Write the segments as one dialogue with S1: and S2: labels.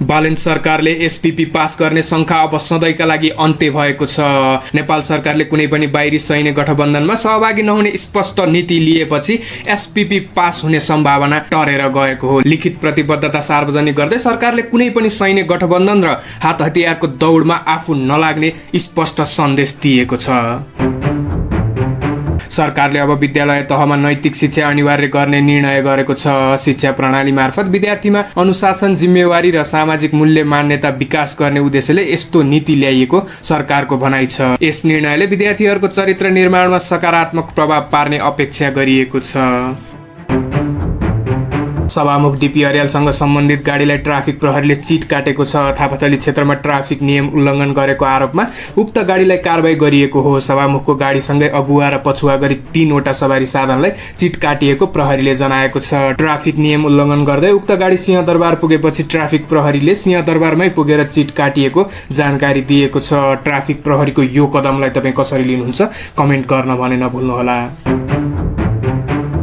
S1: बालेन सरकारले SPP pass गर्ने शङ्का अब सधैँका लागि अन्त्य भएको छ। नेपाल सरकारले कुनै पनि बाहिरी सैन्य गठबन्धनमा सहभागी नहुने स्पष्ट नीति लिएपछि एसपीपी पास हुने सम्भावना टरेर गएको हो। लिखित प्रतिबद्धता सार्वजनिक गर्दै सरकारले कुनै पनि सैन्य गठबन्धन र हात हतियारको दौडमा आफू नलाग्ने स्पष्ट सन्देश दिएको छ। सरकारले अब विद्यालय तहमा नैतिक शिक्षा अनिवार्य गर्ने निर्णय गरेको छ। शिक्षा प्रणाली मार्फत विद्यार्थीमा अनुशासन, जिम्मेवारी र सामाजिक मूल्य मान्यता विकास गर्ने उद्देश्यले यस्तो नीति ल्याइएको सरकारको भनाइ छ। यस निर्णयले विद्यार्थीहरूको चरित्र निर्माणमा सकारात्मक प्रभाव पार्ने अपेक्षा गरिएको छ। सभामुख डीपी अर्यालसँग सम्बन्धित गाडीलाई ट्राफिक प्रहरीले चिट काटेको छ। थापाथली क्षेत्रमा ट्राफिक नियम उल्लङ्घन गरेको आरोपमा उक्त गाडीलाई कारबाही गरिएको हो। सभामुखको गाडीसँगै अगुवा र पछुवा गरी 3 वटा सवारी साधनलाई चिट काटिएको प्रहरीले जनाएको छ। ट्राफिक नियम उल्लङ्घन गर्दै उक्त गाडी सिंहदरबार पुगेपछि ट्राफिक प्रहरीले सिंहदरबारमै पुगेर चिट काटिएको जानकारी दिएको छ। ट्राफिक प्रहरीको यो कदमलाई तपाईँ कसरी लिनुहुन्छ कमेन्ट गर्न भने नभुल्नुहोला।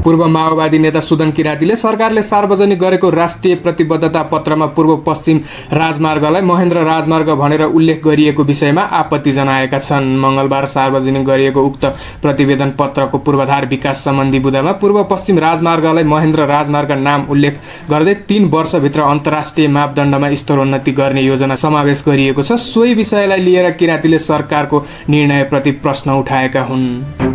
S1: पूर्व माओवादी नेता सुदन किरातीले सरकारले सार्वजनिक गरेको राष्ट्रिय प्रतिबद्धता पत्रमा पूर्व पश्चिम राजमार्गलाई महेन्द्र राजमार्ग भनेर उल्लेख गरिएको विषयमा आपत्ति जनाएका छन्। मंगलबार सार्वजनिक गरिएको उक्त प्रतिवेदन पत्रको पूर्वाधार विकास सम्बन्धी बुँदामा पूर्व पश्चिम राजमार्गलाई महेन्द्र राजमार्ग नाम उल्लेख गर्दै 3 वर्षभित्र अन्तर्राष्ट्रिय मापदण्डमा स्तरोन्नति गर्ने योजना समावेश गरिएको छ। सोही विषयलाई लिएर किरातीले सरकारको निर्णयप्रति प्रश्न उठाएका हुन्।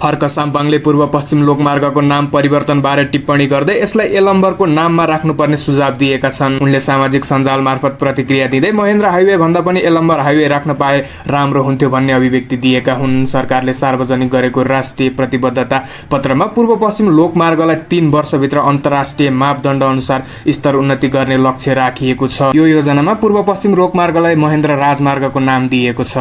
S1: हर्क साम्पाङले पूर्व पश्चिम लोकमार्गको नाम परिवर्तन बारे टिप्पणी गर्दै यसलाई यलम्बरको नाममा राख्नुपर्ने सुझाव दिएका छन्। उनले सामाजिक सञ्जाल मार्फत प्रतिक्रिया दिँदै महेन्द्र हाइवे भन्दा पनि यलम्बर हाइवे राख्न पाए राम्रो हुन्थ्यो भन्ने अभिव्यक्ति दिएका हुन्। सरकारले सार्वजनिक गरेको राष्ट्रिय प्रतिबद्धता पत्रमा पूर्व पश्चिम लोकमार्गलाई 3 वर्षभित्र अन्तर्राष्ट्रिय मापदण्ड अनुसार स्तर उन्नति गर्ने लक्ष्य राखिएको छ। यो योजनामा पूर्व पश्चिम लोकमार्गलाई महेन्द्र राजमार्गको नाम दिएको छ।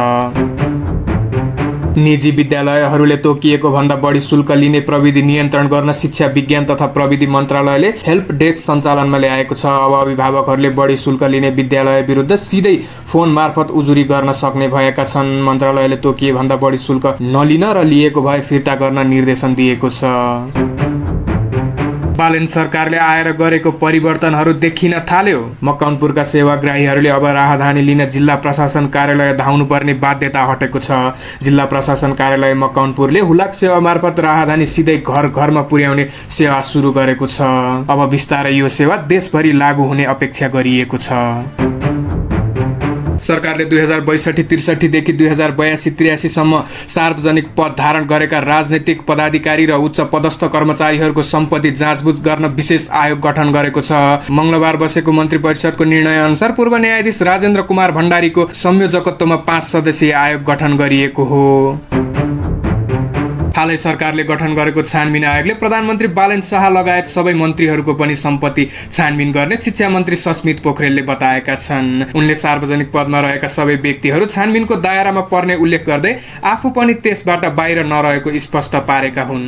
S1: निजी विद्यालयहरूले तोकिएको भन्दा बढी शुल्क लिने प्रविधि नियन्त्रण गर्न शिक्षा विज्ञान तथा प्रविधि मन्त्रालयले हेल्प डेस्क सञ्चालनमा ल्याएको छ। अब अभिभावकहरूले बढी शुल्क लिने विद्यालय विरुद्ध सिधै फोन मार्फत उजुरी गर्न सक्ने भएका छन्। मन्त्रालयले तोकिए भन्दा बढी शुल्क नलिन र लिएको भए फिर्ता गर्न निर्देशन दिएको छ। बालेन सरकारले आएर गरेको परिवर्तनहरू देखिन थाल्यो। मकवानपुरका सेवाग्राहीहरूले अब राहदानी लिन जिल्ला प्रशासन कार्यालय धाउनुपर्ने बाध्यता हटेको छ। जिल्ला प्रशासन कार्यालय मकवानपुरले हुलाक सेवा मार्फत राहदानी सिधै घर घरमा पुर्याउने सेवा सुरु गरेको छ। अब बिस्तारै यो सेवा देशभरि लागू हुने अपेक्षा गरिएको छ। सरकारले 2062-63 देखि 2082-83 सम्म सार्वजनिक पद धारण गरेका राजनैतिक पदाधिकारी र उच्च पदस्थ कर्मचारीहरूको सम्पत्ति जाँचबुझ गर्न विशेष आयोग गठन गरेको छ। मंगलबार बसेको मन्त्री परिषदको निर्णय अनुसार पूर्व न्यायाधीश राजेन्द्र कुमार भण्डारीको संयोजकत्वमा 5 सदस्यीय आयोग गठन गरिएको हो। हालै सरकारले गठन गरेको छानबिन आयोगले प्रधानमन्त्री बालेन शाह लगायत सबै मन्त्रीहरूको पनि सम्पत्ति छानबिन गर्ने शिक्षा मन्त्री सस्मित पोखरेलले बताएका छन्। उनले सार्वजनिक पदमा रहेका सबै व्यक्तिहरू छानबिनको दायरामा पर्ने उल्लेख गर्दै आफू पनि त्यसबाट बाहिर नरहेको स्पष्ट पारेका हुन्।